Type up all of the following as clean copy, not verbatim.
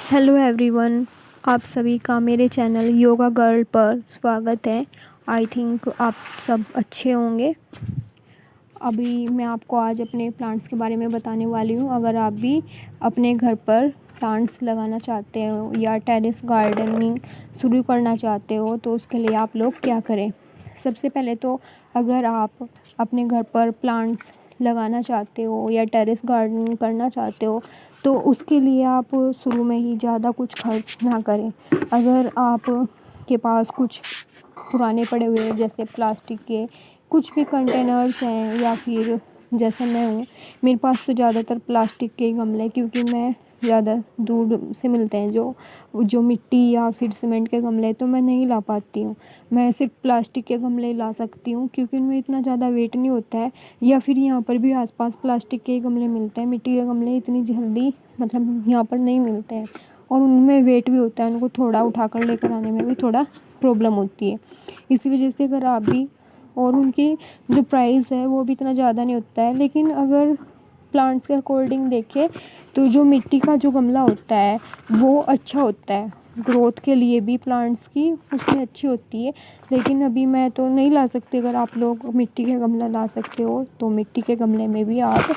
Hello everyone. आप सभी का मेरे चैनल योगा गर्ल पर स्वागत है। आई थिंक आप सब अच्छे होंगे। अभी मैं आपको आज अपने प्लांट्स के बारे में बताने वाली हूँ। अगर आप भी अपने घर पर प्लांट्स लगाना चाहते हो या टेरेस गार्डनिंग शुरू करना चाहते हो तो उसके लिए आप लोग क्या करें। सबसे पहले तो अगर आप अपने घर पर प्लांट्स लगाना चाहते हो या टेरेस गार्डनिंग करना चाहते हो तो उसके लिए आप शुरू में ही ज़्यादा कुछ खर्च ना करें। अगर आप के पास कुछ पुराने पड़े हुए जैसे प्लास्टिक के कुछ भी कंटेनर्स हैं या फिर जैसे मैं हूँ, मेरे पास तो ज़्यादातर प्लास्टिक के गमले, क्योंकि मैं ज़्यादा दूर से मिलते हैं जो जो मिट्टी या फिर सीमेंट के गमले तो मैं नहीं ला पाती हूँ। मैं सिर्फ प्लास्टिक के गमले ला सकती हूँ क्योंकि उनमें इतना ज़्यादा वेट नहीं होता है। या फिर यहाँ पर भी आसपास प्लास्टिक के गमले मिलते हैं, मिट्टी के गमले इतनी जल्दी यहाँ पर नहीं मिलते हैं और उनमें वेट भी होता है, उनको थोड़ा उठाकर लेकर आने में भी थोड़ा प्रॉब्लम होती है। इसी वजह से अगर आप भी, और उनकी जो प्राइस है वो भी इतना ज़्यादा नहीं होता है, लेकिन अगर प्लांट्स के अकॉर्डिंग देखें तो जो मिट्टी का जो गमला होता है वो अच्छा होता है, ग्रोथ के लिए भी प्लांट्स की उसमें अच्छी होती है। लेकिन अभी मैं तो नहीं ला सकती। अगर आप लोग मिट्टी के गमला ला सकते हो तो मिट्टी के गमले में भी आप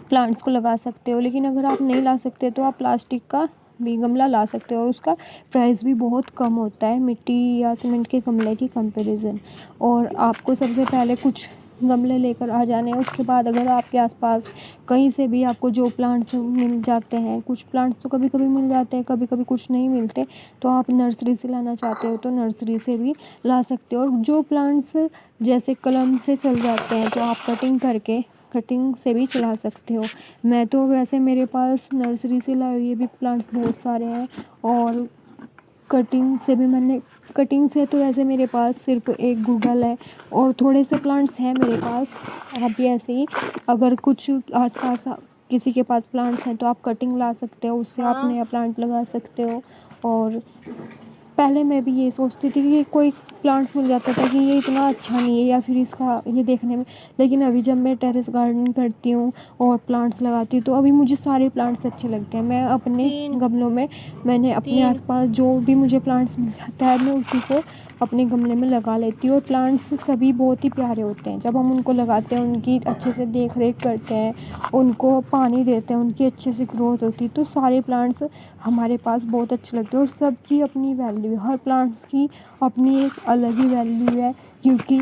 प्लांट्स को लगा सकते हो, लेकिन अगर आप नहीं ला सकते तो आप प्लास्टिक का भी गमला ला सकते हो और उसका प्राइस भी बहुत कम होता है मिट्टी या सीमेंट के गमले की कंपैरिजन। और आपको सबसे पहले कुछ गमले लेकर आ जाने हैं। उसके बाद अगर आपके आसपास कहीं से भी आपको जो प्लांट्स मिल जाते हैं, कुछ प्लांट्स तो कभी कभी मिल जाते हैं, कभी कभी कुछ नहीं मिलते, तो आप नर्सरी से लाना चाहते हो तो नर्सरी से भी ला सकते हो। और जो प्लांट्स जैसे कलम से चल जाते हैं तो आप कटिंग से भी चला सकते हो। मैं तो वैसे मेरे पास नर्सरी से लाए हुए भी प्लांट्स बहुत सारे हैं और कटिंग से तो वैसे मेरे पास सिर्फ एक गूगल है और थोड़े से प्लांट्स हैं मेरे पास। आप भी ऐसे ही अगर कुछ आसपास किसी के पास प्लांट्स हैं तो आप कटिंग ला सकते हो, उससे आप नया प्लांट लगा सकते हो। और पहले मैं भी ये सोचती थी कि कोई प्लांट्स मिल जाता था कि ये इतना अच्छा नहीं है या फिर इसका ये देखने में, लेकिन अभी जब मैं टेरेस गार्डनिंग करती हूँ और प्लांट्स लगाती हूँ तो अभी मुझे सारे प्लांट्स अच्छे लगते हैं। मैं अपने गमलों में मैंने अपने आसपास जो भी मुझे प्लांट्स मिल जाता है मैं उसी को अपने गमले में लगा लेती हूँ। और प्लांट्स सभी बहुत ही प्यारे होते हैं। जब हम उनको लगाते हैं, उनकी अच्छे से देख रेख करते हैं, उनको पानी देते हैं, उनकी अच्छे से ग्रोथ होती है, तो सारे प्लांट्स हमारे पास बहुत अच्छे लगते हैं। और सबकी अपनी वैल्यू है, हर प्लांट्स की अपनी एक अलग ही वैल्यू है, क्योंकि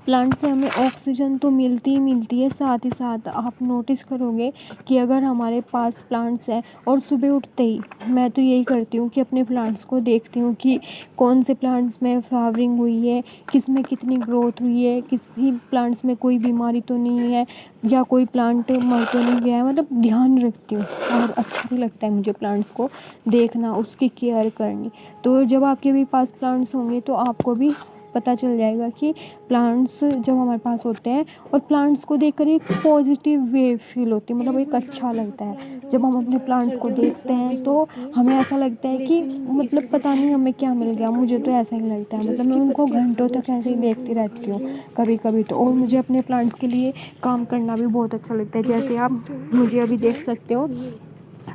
प्लांट से हमें ऑक्सीजन तो मिलती ही मिलती है, साथ ही साथ आप नोटिस करोगे कि अगर हमारे पास प्लांट्स हैं और सुबह उठते ही मैं तो यही करती हूँ कि अपने प्लांट्स को देखती हूँ कि कौन से प्लांट्स में फ्लावरिंग हुई है, किस में कितनी ग्रोथ हुई है, किसी प्लांट्स में कोई बीमारी तो नहीं है या कोई प्लांट मर तो नहीं गया है। मतलब ध्यान रखती हूँ और अच्छा भी लगता है मुझे प्लांट्स को देखना, उसकी केयर करनी। तो जब आपके भी पास प्लांट्स होंगे तो आपको भी पता चल जाएगा कि प्लांट्स जब हमारे पास होते हैं और प्लांट्स को देखकर एक पॉजिटिव वे फील होती है, मतलब एक अच्छा लगता है। जब हम अपने प्लांट्स को देखते हैं तो हमें ऐसा लगता है कि मतलब पता नहीं हमें क्या मिल गया, मुझे तो ऐसा ही लगता है। मतलब मैं उनको घंटों तक ऐसे ही देखती रहती हूँ कभी कभी तो। और मुझे अपने प्लांट्स के लिए काम करना भी बहुत अच्छा लगता है। जैसे आप मुझे अभी देख सकते हो,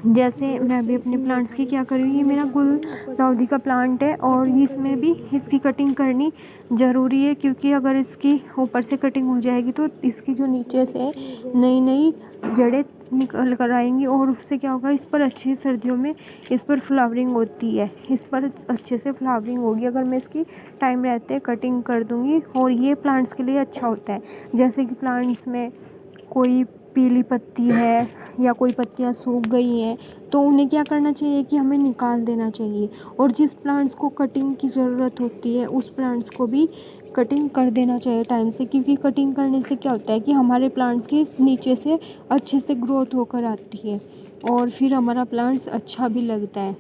जैसे मैं अभी अपने प्लांट्स की क्या कर रही हूँ, ये मेरा गुलदाउदी का प्लांट है और इसमें भी इसकी कटिंग करनी ज़रूरी है, क्योंकि अगर इसकी ऊपर से कटिंग हो जाएगी तो इसकी जो नीचे से नई नई जड़ें निकल कर आएंगी और उससे क्या होगा, इस पर अच्छी सर्दियों में इस पर फ्लावरिंग होती है, इस पर अच्छे से फ्लावरिंग होगी अगर मैं इसकी टाइम रहते कटिंग कर दूँगी। और ये प्लांट्स के लिए अच्छा होता है। जैसे कि प्लांट्स में कोई पीली पत्ती है या कोई पत्तियां सूख गई हैं तो उन्हें क्या करना चाहिए कि हमें निकाल देना चाहिए। और जिस प्लांट्स को कटिंग की ज़रूरत होती है उस प्लांट्स को भी कटिंग कर देना चाहिए टाइम से, क्योंकि कटिंग करने से क्या होता है कि हमारे प्लांट्स की नीचे से अच्छे से ग्रोथ होकर आती है और फिर हमारा प्लांट्स अच्छा भी लगता है।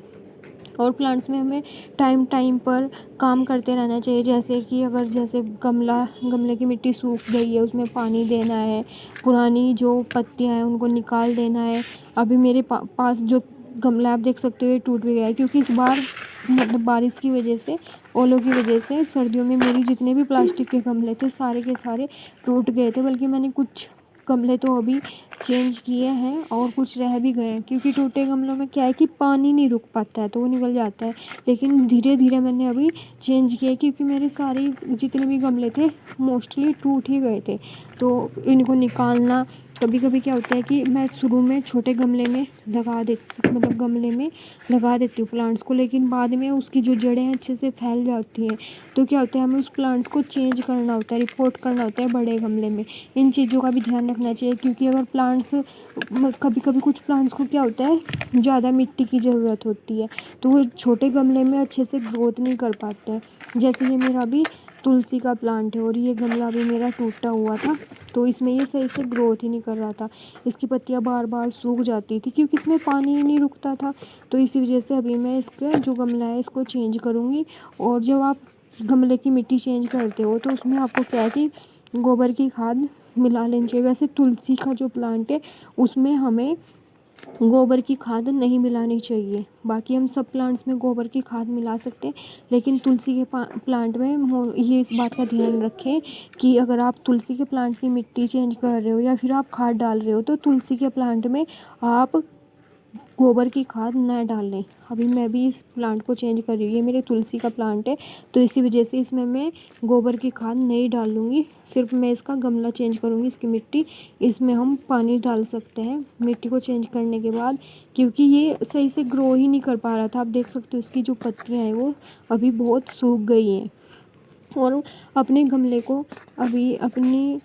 और प्लांट्स में हमें टाइम टाइम पर काम करते रहना चाहिए। जैसे कि अगर जैसे गमले की मिट्टी सूख गई है, उसमें पानी देना है, पुरानी जो पत्तियां हैं उनको निकाल देना है। अभी मेरे पास जो गमला आप देख सकते हो ये टूट भी गया है, क्योंकि इस बार मतलब बारिश की वजह से, ओलों की वजह से सर्दियों में मेरी जितने भी प्लास्टिक के गमले थे सारे के सारे टूट गए थे। बल्कि मैंने कुछ गमले तो अभी चेंज किए हैं और कुछ रह भी गए हैं, क्योंकि टूटे गमलों में क्या है कि पानी नहीं रुक पाता है तो वो निकल जाता है। लेकिन धीरे धीरे मैंने अभी चेंज किया है, क्योंकि मेरे सारे जितने भी गमले थे मोस्टली टूट ही गए थे। तो इनको निकालना, कभी कभी क्या होता है कि मैं शुरू में छोटे गमले में लगा देती, मतलब गमले में लगा देती हूँ प्लांट्स को, लेकिन बाद में उसकी जो जड़ें अच्छे से फैल जाती हैं। तो क्या होता है, हमें उस प्लांट्स को चेंज करना होता है, रिपोर्ट करना होता है बड़े गमले में। इन चीज़ों का भी ध्यान रखना चाहिए, क्योंकि अगर प्लांट्स, कभी कभी कुछ प्लांट्स को क्या होता है ज़्यादा मिट्टी की ज़रूरत होती है, तो वो छोटे गमले में अच्छे से ग्रोथ नहीं कर पाते हैं। जैसे ये मेरा भी तुलसी का प्लांट है और ये गमला भी मेरा टूटा हुआ था, तो इसमें ये सही से ग्रोथ ही नहीं कर रहा था। इसकी पत्तियां बार बार सूख जाती थी, क्योंकि इसमें पानी ही नहीं रुकता था। तो इसी वजह से अभी मैं इसका जो गमला है इसको चेंज करूँगी। और जब आप गमले की मिट्टी चेंज करते हो तो उसमें आपको क्या है कि गोबर की खाद मिला लेनी चाहिए। वैसे तुलसी का जो प्लांट है उसमें हमें गोबर की खाद नहीं मिलानी चाहिए, बाकी हम सब प्लांट्स में गोबर की खाद मिला सकते हैं, लेकिन तुलसी के प्लांट में ये इस बात का ध्यान रखें कि अगर आप तुलसी के प्लांट की मिट्टी चेंज कर रहे हो या फिर आप खाद डाल रहे हो तो तुलसी के प्लांट में आप गोबर की खाद न डालें। अभी मैं भी इस प्लांट को चेंज कर रही हूँ, ये मेरे तुलसी का प्लांट है, तो इसी वजह से इसमें मैं गोबर की खाद नहीं डालूँगी। सिर्फ मैं इसका गमला चेंज करूँगी, इसकी मिट्टी, इसमें हम पानी डाल सकते हैं मिट्टी को चेंज करने के बाद, क्योंकि ये सही से ग्रो ही नहीं कर पा रहा था। आप देख सकते हो इसकी जो पत्तियाँ हैं वो अभी बहुत सूख गई हैं। और अपने गमले को अभी अपनी,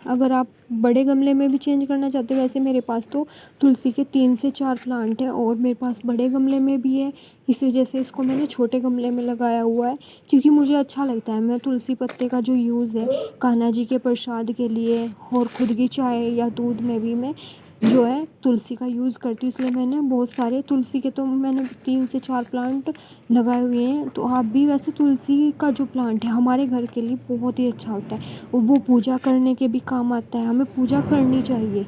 अगर आप बड़े गमले में भी चेंज करना चाहते हो, वैसे मेरे पास तो तुलसी के 3 से 4 प्लांट हैं और मेरे पास बड़े गमले में भी है, इस वजह से इसको मैंने छोटे गमले में लगाया हुआ है, क्योंकि मुझे अच्छा लगता है। मैं तुलसी पत्ते का जो यूज़ है कान्हा जी के प्रसाद के लिए और खुद की चाय या दूध में भी मैं जो है तुलसी का यूज़ करती हूँ, इसलिए मैंने बहुत सारे तुलसी के, तो मैंने 3 से 4 प्लांट लगाए हुए हैं। तो आप भी, वैसे तुलसी का जो प्लांट है हमारे घर के लिए बहुत ही अच्छा होता है, वो पूजा करने के भी काम आता है, हमें पूजा करनी चाहिए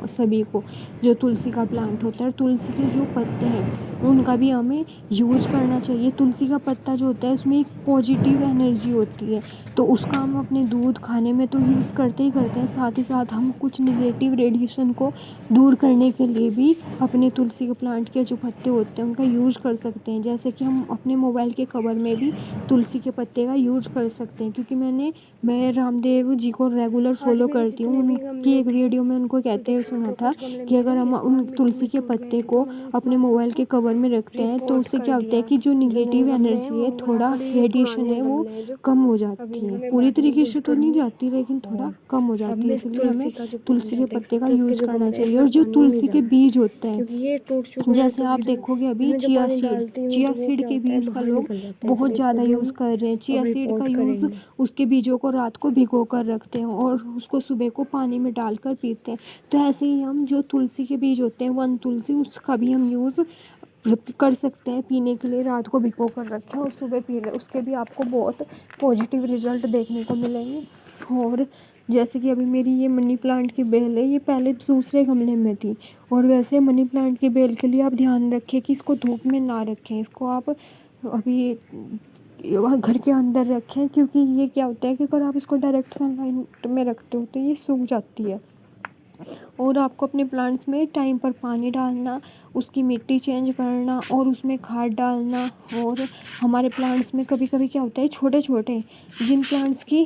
सभी को। जो तुलसी का प्लांट होता है, तुलसी के जो पत्ते हैं उनका भी हमें यूज करना चाहिए। तुलसी का पत्ता जो होता है उसमें एक पॉजिटिव एनर्जी होती है, तो उसका हम अपने दूध खाने में तो यूज़ करते ही करते हैं, साथ ही साथ हम कुछ निगेटिव रेडिएशन को दूर करने के लिए भी अपने तुलसी के प्लांट के जो पत्ते होते हैं उनका यूज़ कर सकते हैं। जैसे कि हम अपने मोबाइल के कवर में भी तुलसी के पत्ते का यूज़ कर सकते हैं, क्योंकि मैं रामदेव जी को रेगुलर फॉलो करती हूँ। उनकी एक वीडियो में उनको कहते हुए सुना था कि अगर हम उन तुलसी के पत्ते को अपने मोबाइल के कवर में रखते हैं तो उससे क्या होता है कि जो निगेटिव एनर्जी है, थोड़ा रेडिएशन है, वो कम हो जाती है। पूरी तरीके से तो नहीं जाती, लेकिन थोड़ा कम हो जाती है, इसलिए हमें तुलसी के पत्ते का यूज़ करना चाहिए। और जो तुलसी के बीज होते हैं, जैसे आप देखोगे अभी चिया सीड के बीज का लोग बहुत ज़्यादा यूज़ कर रहे हैं। चिया सीड का यूज़, उसके बीजों को रात को भिगो कर रखते हैं और उसको सुबह को पानी में डालकर पीते हैं। तो ऐसे ही हम जो तुलसी के बीज होते हैं, वन तुलसी, उसका भी हम यूज़ कर सकते हैं पीने के लिए। रात को भिगो कर रखें और सुबह पी लें, उसके भी आपको बहुत पॉजिटिव रिजल्ट देखने को मिलेंगे। और जैसे कि अभी मेरी ये मनी प्लांट की बेल है, ये पहले दूसरे गमले में थी, और वैसे मनी प्लांट की बेल के लिए आप ध्यान रखें कि इसको धूप में ना रखें, इसको आप अभी घर के अंदर रखें, क्योंकि ये क्या होता है कि अगर आप इसको डायरेक्ट सनलाइट में रखते हो तो ये सूख जाती है। और आपको अपने प्लांट्स में टाइम पर पानी डालना, उसकी मिट्टी चेंज करना और उसमें खाद डालना। और हमारे प्लांट्स में कभी कभी क्या होता है, छोटे छोटे जिन प्लांट्स की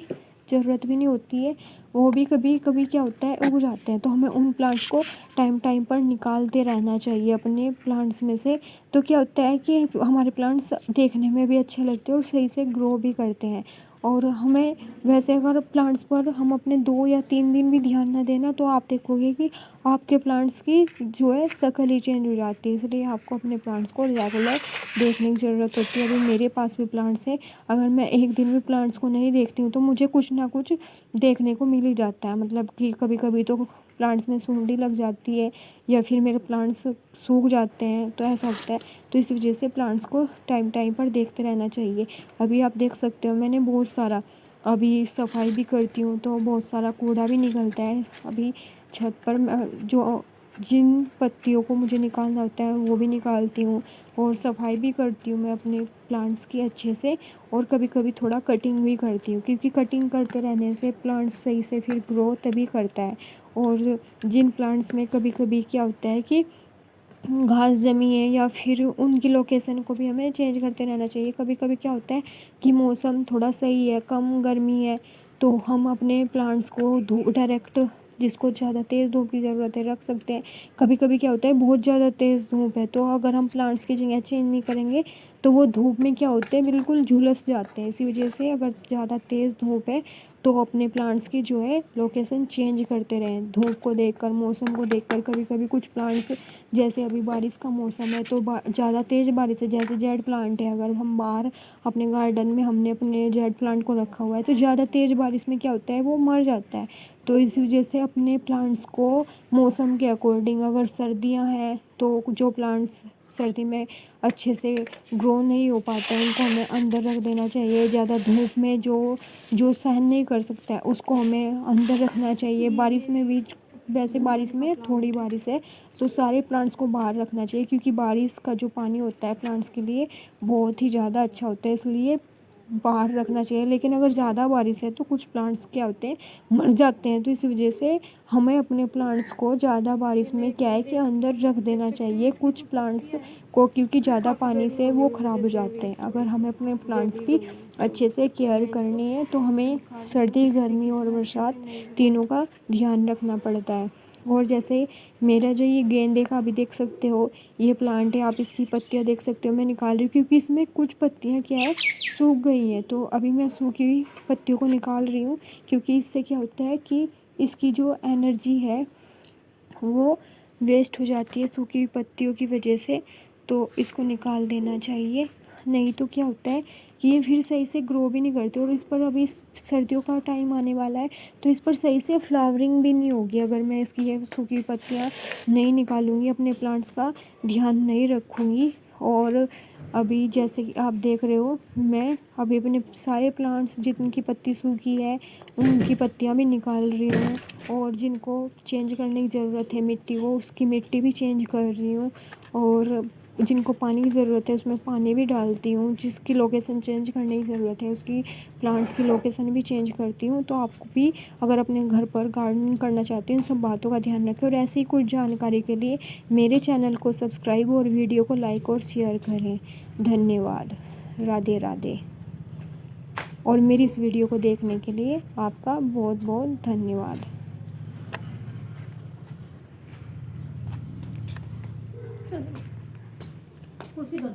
ज़रूरत भी नहीं होती है वो भी कभी कभी क्या होता है उग जाते हैं, तो हमें उन प्लांट्स को टाइम टाइम पर निकालते रहना चाहिए अपने प्लांट्स में से। तो क्या होता है कि हमारे प्लांट्स देखने में भी अच्छे लगते हैं और सही से ग्रो भी करते हैं। और हमें वैसे अगर प्लांट्स पर हम अपने 2 या 3 दिन भी ध्यान ना देना तो आप देखोगे कि आपके प्लांट्स की जो है शक्ल ही चेंज हो जाती है। इसलिए आपको अपने प्लांट्स को रेगुलर देखने की ज़रूरत होती है। अभी मेरे पास भी प्लांट्स हैं, अगर मैं एक दिन भी प्लांट्स को नहीं देखती हूँ तो मुझे कुछ ना कुछ देखने को मिल ही जाता है। मतलब कि कभी कभी तो प्लांट्स में सुंडी लग जाती है या फिर मेरे प्लांट्स सूख जाते हैं, तो ऐसा होता है। तो इस वजह से प्लांट्स को टाइम टाइम पर देखते रहना चाहिए। अभी आप देख सकते हो मैंने बहुत सारा अभी सफाई भी करती हूँ तो बहुत सारा कूड़ा भी निकलता है। अभी छत पर जो जिन पत्तियों को मुझे निकालना होता है वो भी निकालती हूँ और सफाई भी करती हूँ मैं अपने प्लांट्स की अच्छे से। और कभी कभी थोड़ा कटिंग भी करती हूँ, क्योंकि कटिंग करते रहने से प्लांट्स सही से फिर ग्रो तभी करता है। और जिन प्लांट्स में कभी कभी क्या होता है कि घास जमी है या फिर उनकी लोकेशन को भी हमें चेंज करते रहना चाहिए। कभी कभी क्या होता है कि मौसम थोड़ा सही है, कम गर्मी है, तो हम अपने प्लांट्स को धूप डायरेक्ट, जिसको ज़्यादा तेज़ धूप की ज़रूरत है, रख सकते हैं। कभी कभी क्या होता है बहुत ज़्यादा तेज़ धूप है, तो अगर हम प्लांट्स की जगह चेंज नहीं करेंगे तो वो धूप में क्या होते हैं बिल्कुल झुलस जाते हैं। इसी वजह से अगर ज़्यादा तेज़ धूप है तो अपने प्लांट्स की जो है लोकेशन चेंज करते रहें, धूप को देखकर, मौसम को देखकर। कभी कभी कुछ प्लांट्स, जैसे अभी बारिश का मौसम है तो ज़्यादा तेज़ बारिश है, जैसे जेड प्लांट है, अगर हम बाहर अपने गार्डन में हमने अपने जेड प्लांट को रखा हुआ है तो ज़्यादा तेज़ बारिश में क्या होता है वो मर जाता है। तो इस वजह से अपने प्लांट्स को मौसम के अकॉर्डिंग, अगर सर्दियाँ हैं तो जो प्लांट्स सर्दी में अच्छे से ग्रो नहीं हो पाते हैं उनको हमें अंदर रख देना चाहिए। ज़्यादा धूप में जो जो सहन नहीं कर सकता है उसको हमें अंदर रखना चाहिए। बारिश में भी, वैसे बारिश में थोड़ी बारिश है तो सारे प्लांट्स को बाहर रखना चाहिए, क्योंकि बारिश का जो पानी होता है प्लांट्स के लिए बहुत ही ज़्यादा अच्छा होता है, इसलिए बाहर रखना चाहिए। लेकिन अगर ज़्यादा बारिश है तो कुछ प्लांट्स क्या होते हैं मर जाते हैं, तो इस वजह से हमें अपने प्लांट्स को ज़्यादा बारिश में क्या है कि अंदर रख देना चाहिए कुछ प्लांट्स को, क्योंकि ज़्यादा पानी से वो ख़राब हो जाते हैं। अगर हमें अपने प्लांट्स की अच्छे से केयर करनी है तो हमें सर्दी, गर्मी और बरसात तीनों का ध्यान रखना पड़ता है। और जैसे मेरा जो ये गेंदे का अभी देख सकते हो ये प्लांट है, आप इसकी पत्तियां देख सकते हो, मैं निकाल रही हूँ क्योंकि इसमें कुछ पत्तियां क्या है सूख गई हैं, तो अभी मैं सूखी हुई पत्तियों को निकाल रही हूँ। क्योंकि इससे क्या होता है कि इसकी जो एनर्जी है वो वेस्ट हो जाती है सूखी हुई पत्तियों की वजह से, तो इसको निकाल देना चाहिए। नहीं तो क्या होता है कि ये फिर सही से ग्रो भी नहीं करते, और इस पर अभी सर्दियों का टाइम आने वाला है तो इस पर सही से फ्लावरिंग भी नहीं होगी अगर मैं इसकी ये सूखी हुई पत्तियाँ नहीं निकालूंगी, अपने प्लांट्स का ध्यान नहीं रखूँगी। और अभी जैसे कि आप देख रहे हो मैं अभी अपने सारे प्लांट्स जिनकी पत्ती सूखी है उनकी पत्तियां भी निकाल रही हूँ, और जिनको चेंज करने की ज़रूरत है मिट्टी, वो उसकी मिट्टी भी चेंज कर रही हूँ, और जिनको पानी की ज़रूरत है उसमें पानी भी डालती हूँ, जिसकी लोकेशन चेंज करने की ज़रूरत है उसकी प्लांट्स की लोकेशन भी चेंज करती हूँ। तो आपको भी अगर अपने घर पर गार्डनिंग करना चाहते हैं इन सब बातों का ध्यान रखें, और ऐसी कुछ जानकारी के लिए मेरे चैनल को सब्सक्राइब और वीडियो को लाइक और शेयर करें। धन्यवाद। राधे राधे। और मेरी इस वीडियो को देखने के लिए आपका बहुत बहुत धन्यवाद। कुर्सी दो